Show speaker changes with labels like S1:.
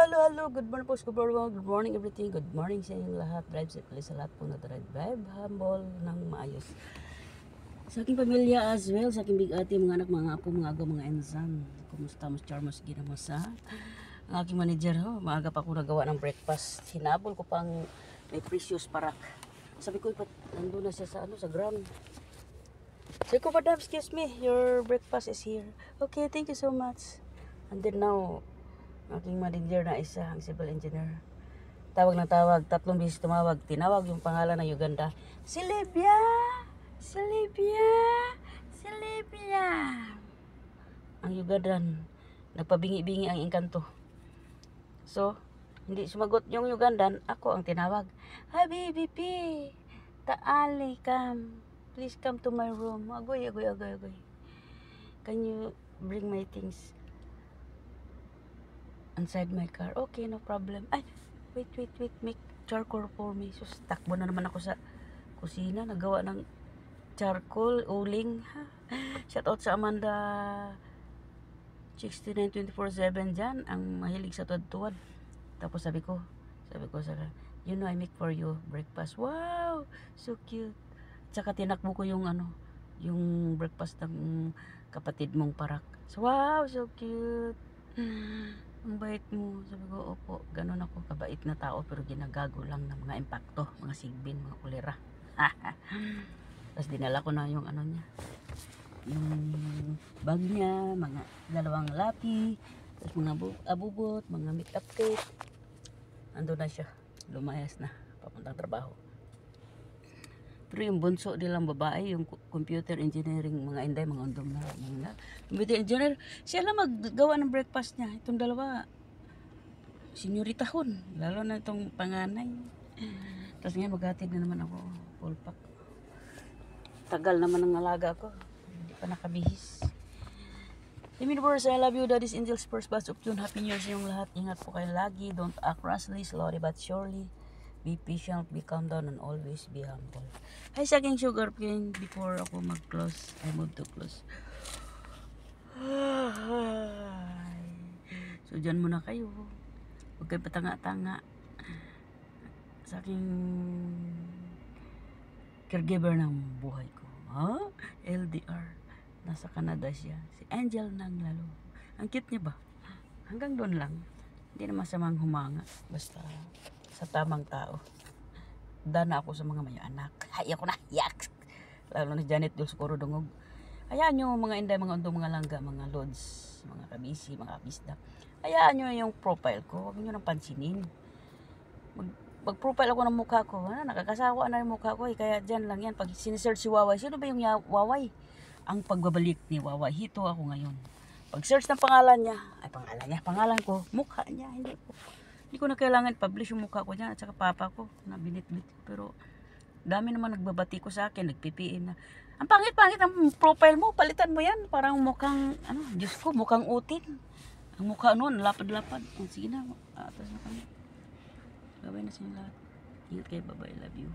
S1: Hello. Good morning po, good morning everything. Good morning sa inyong lahat. Drive safely sa lahat po na drive humble ng maayos. Sa aking pamilya as well, sa aking big ate, mga anak, mga apo, mga aga, mga ensan. Kumusta mo, Charmos, ginamasa? Ang aking manager, maaga pa ako nagawa ng breakfast. Hinabol ko pang may precious parak. Sabi ko, nandun na siya sa ground. Sabi ko, madam, excuse me, your breakfast is here. Okay, thank you so much. And then now, aking manager na isa, ang civil engineer. Tawag ng tawag, 3 beses tumawag. Tinawag yung pangalan ng Uganda. Si Libya! Si Libya! Si Libya! Ang Ugandan, nagpabingi-bingi ang engkanto. So, hindi sumagot yung Ugandan, ako ang tinawag. Habibi, taali come. Please come to my room. Agoy. Can you bring my things inside my car? Okay, no problem. Ay, wait. Make charcoal for me. So, takbo na naman ako sa kusina. Nagawa ng charcoal, uling. Shout out sa Amanda 6924/7 dyan. Ang mahilig sa tuwad-tuwad. Tapos sabi ko sa you know, I make for you breakfast. Wow, so cute. Tsaka tinakbo ko yung breakfast ng kapatid mong parak. So, wow, so cute. Ang bait mo. Sabi ko, opo, ganun ako, kabait na tao, pero ginagago lang ng mga impacto, mga sigbin, mga kulera. Tapos dinala ko na yung niya, yung bag niya, mga 2 lapi, tapos mga abubot, mga makeup kit. Ando na siya, lumayas na, papuntang trabaho. Pero yung bunso nilang babae, yung computer engineering, mga inday, mga undong na, mga computer engineer, siya lang maggawa ng breakfast niya. Itong dalawa, senyoritahon, lalo na itong panganay. Tapos ngayon maghatid na naman ako, full pack. Tagal naman ng alaga ko, hindi pa nakabihis. Universe, I love you. That is Angel's first batch of June. Happy New Year sa inyong lahat. Ingat po kayo lagi. Don't act rashly, slowly but surely. Be patient, be calm down, and always be humble. Hi sa aking sugar cane. Before ako mag-close, I move to close. So, dyan muna kayo. Huwag kayo patanga-tanga. Sa aking caregiver ng buhay ko. LDR. Nasa Canada siya. Si Angel ng lalo. Ang cute niya ba? Hanggang doon lang. Hindi na masamang humanga. Basta sa tamang tao. Dana ako sa mga may anak. Hay ako na. Yak! Lalo na Janet Dulce Coro Dungog. Hayaan nyo mga inday, mga undong, mga langga, mga lods, mga kabisi, mga kabisda. Hayaan nyo yung profile ko. Huwag nyo nang pansinin. Mag-profile ako ng mukha ko. Nakakasawa na yung mukha ko. Kaya dyan lang yan. Pag sinesearch si Waway, sino ba yung Waway? Ang pagbabalik ni Waway. Hito ako ngayon. Pag search ng pangalan niya, pangalan ko, mukha niya, hindi ko na kailangan publish yung mukha ko dyan at saka papa ko na binitbit. Pero dami naman nagbabati ko sa akin, nagpipiin na, ang pangit ang profile mo, palitan mo yan, parang mukhang, Diyos ko, mukhang utin. Ang mukha noon, lapad-lapad. Sige na, atas na kami. Gawin na sa inyo lahat. Ingat kayo, bye-bye, love you.